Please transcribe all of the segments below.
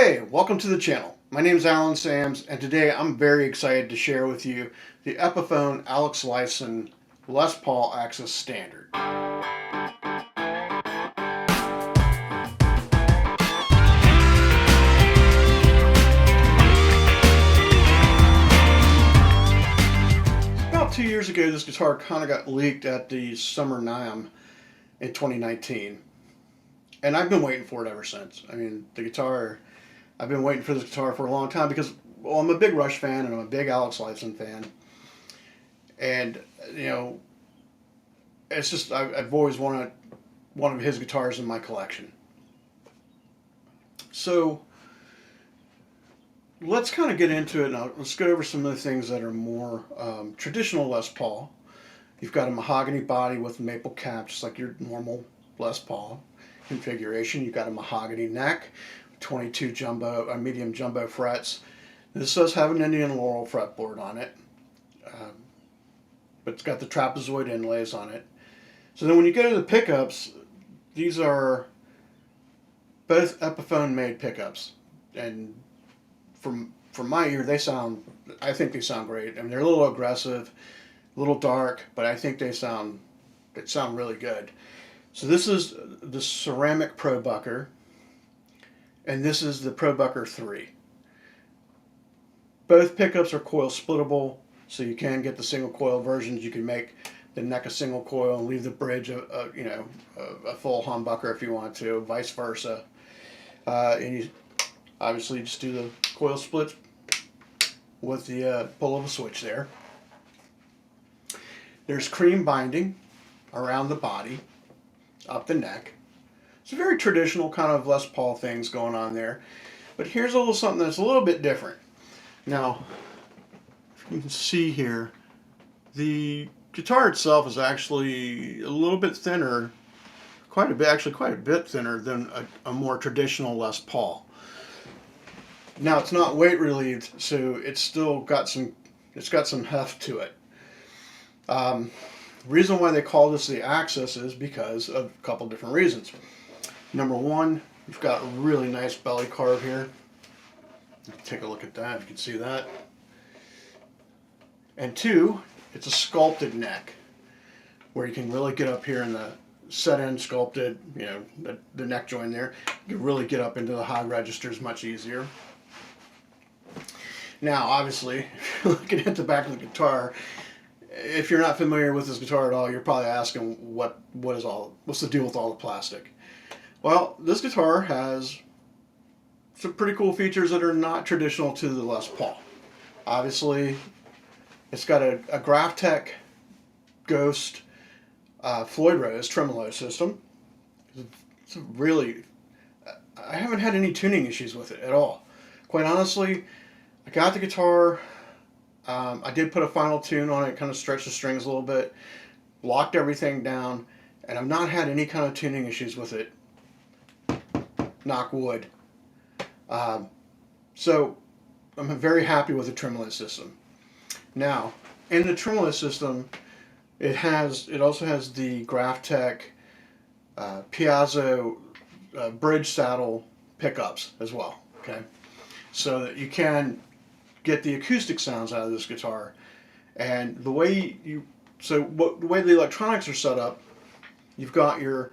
Hey, welcome to the channel. My name is Alan Sams, and today I'm very excited to share with you the Epiphone Alex Lifeson Les Paul Axcess Standard. About 2 years ago, this guitar kind of got leaked at the Summer NAMM in 2019, and I've been waiting for it ever since. I mean, I've been waiting for this guitar for a long time because, well, I'm a big Rush fan and I'm a big Alex Lifeson fan. And, it's just, I've always wanted one of his guitars in my collection. So, let's kind of get into it now. Let's go over some of the things that are more traditional Les Paul. You've got a mahogany body with maple cap, just like your normal Les Paul configuration. You've got a mahogany neck, 22 medium jumbo frets. This does have an Indian Laurel fretboard on it, but it's got the trapezoid inlays on it. So then when you go to the pickups, these are both Epiphone made pickups, and from my ear, I think they sound great. I mean, they're a little aggressive, a little dark, but I think they sound really good. So this is the ceramic ProBucker, and this is the ProBucker 3. Both pickups are coil splittable, so you can get the single coil versions. You can make the neck a single coil and leave the bridge a full humbucker if you want to, vice versa. And you obviously just do the coil splits with the pull of a switch there. There's cream binding around the body, up the neck. It's a very traditional kind of Les Paul things going on there. But here's a little something that's a little bit different. Now, if you can see here, the guitar itself is actually a little bit thinner, quite a bit thinner than a more traditional Les Paul. Now, it's not weight relieved, so it's still got some heft to it. The reason why they call this the Axcess is because of a couple different reasons. Number one, you've got a really nice belly carve here. Take a look at that, if you can see that. And two, it's a sculpted neck, where you can really get up here in the set-in sculpted, the neck joint there. You can really get up into the high registers much easier. Now, obviously, if you're looking at the back of the guitar, if you're not familiar with this guitar at all, you're probably asking what's the deal with all the plastic? Well, this guitar has some pretty cool features that are not traditional to the Les Paul. Obviously, it's got a Graphtec Ghost Floyd Rose tremolo system. It's I haven't had any tuning issues with it at all. Quite honestly, I got the guitar, I did put a final tune on it, kind of stretched the strings a little bit, locked everything down, and I've not had any kind of tuning issues with it. Knock wood. So I'm very happy with the tremolo system. Now, in the tremolo system, it also has the Graphtec Piazzo bridge saddle pickups as well. Okay, so that you can get the acoustic sounds out of this guitar. And the way the way the electronics are set up, you've got your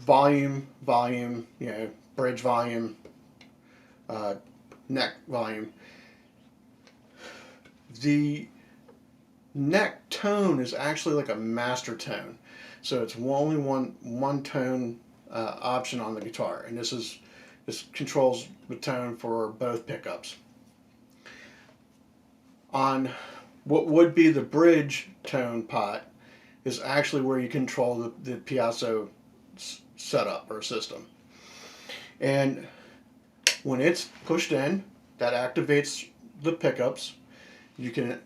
volume, bridge volume, neck volume. The neck tone is actually like a master tone, so it's only one tone option on the guitar, and this controls the tone for both pickups. On what would be the bridge tone pot is actually where you control the Piazzo setup or system, and when it's pushed in, that activates the pickups. You can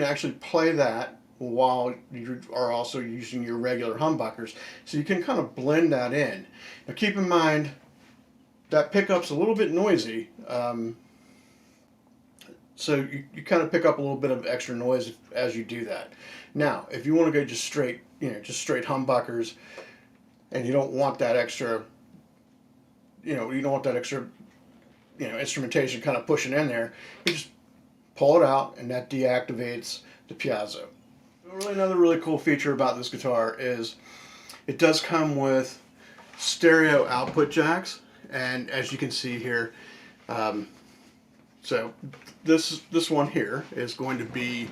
actually play that while you are also using your regular humbuckers, so you can kind of blend that in. Now keep in mind that pickup's a little bit noisy, so you kind of pick up a little bit of extra noise as you do that. Now, if you want to go just straight humbuckers, and you don't want that extra you don't want that extra, instrumentation kind of pushing in there. You just pull it out, and that deactivates the piezo. Really, another really cool feature about this guitar is it does come with stereo output jacks, and as you can see here, so this one here is going to be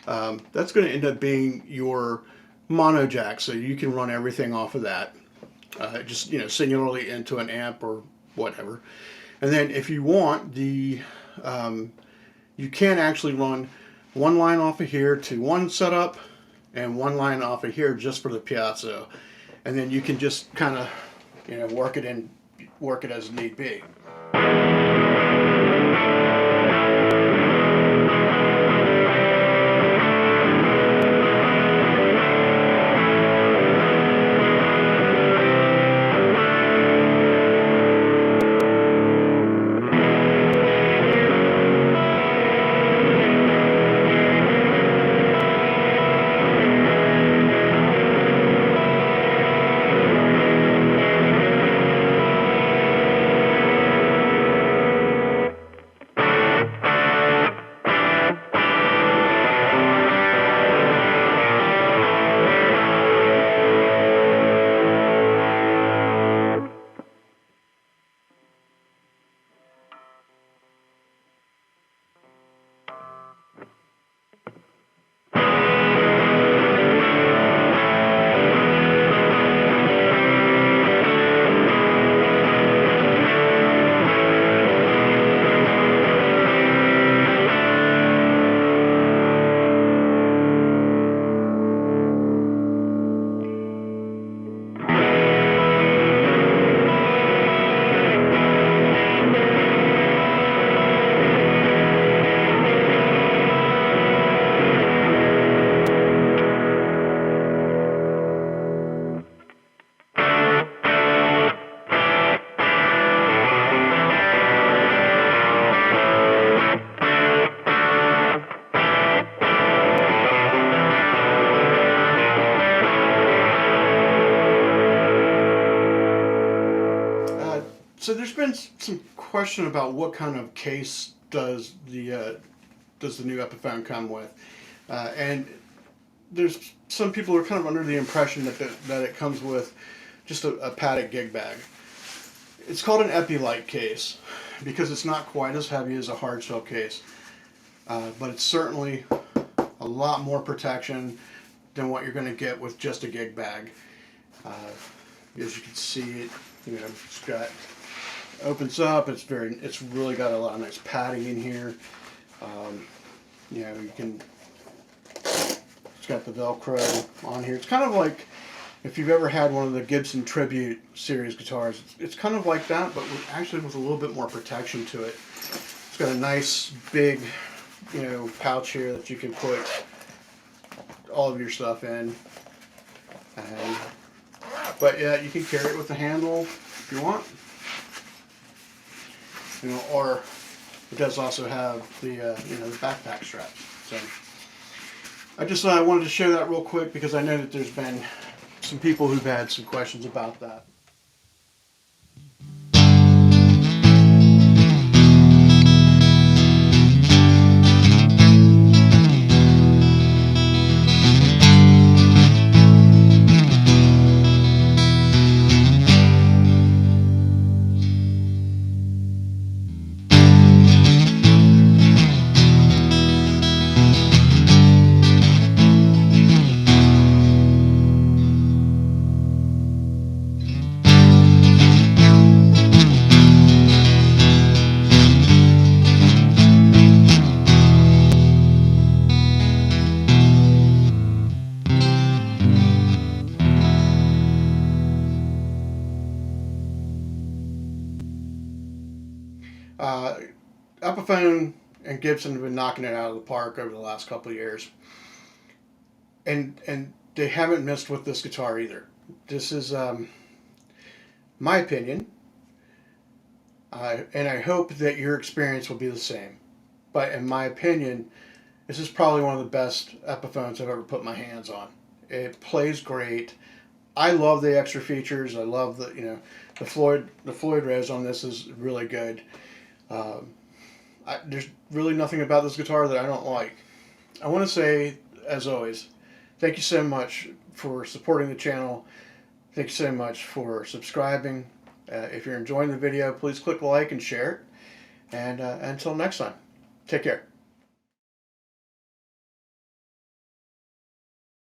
that's going to end up being your mono jack, so you can run everything off of that, just singularly into an amp or whatever. And then if you want you can actually run one line off of here to one setup and one line off of here just for the piezo, and then you can just kind of work it as need be. So there's been some question about what kind of case does the new Epiphone come with, and there's some people who are kind of under the impression that it comes with just a padded gig bag. It's called an Epi-like case because it's not quite as heavy as a hard shell case, but it's certainly a lot more protection than what you're going to get with just a gig bag. As you can see, it's got opens up. It's really got a lot of nice padding in here. You can. It's got the Velcro on here. It's kind of like if you've ever had one of the Gibson Tribute series guitars. It's kind of like that, but actually with a little bit more protection to it. It's got a nice big, pouch here that you can put all of your stuff in. But yeah, you can carry it with a handle if you want. Or it does also have the the backpack straps. So I just wanted to show that real quick because I know that there's been some people who've had some questions about that. Epiphone and Gibson have been knocking it out of the park over the last couple of years, and they haven't missed with this guitar either. This is my opinion, and I hope that your experience will be the same. But in my opinion, this is probably one of the best Epiphones I've ever put my hands on. It plays great. I love the extra features. I love the the Floyd res on this is really good. There's really nothing about this guitar that I don't like. I want to say, as always, thank you so much for supporting the channel. Thank you so much for subscribing. If you're enjoying the video, please click like and share it. And until next time, take care.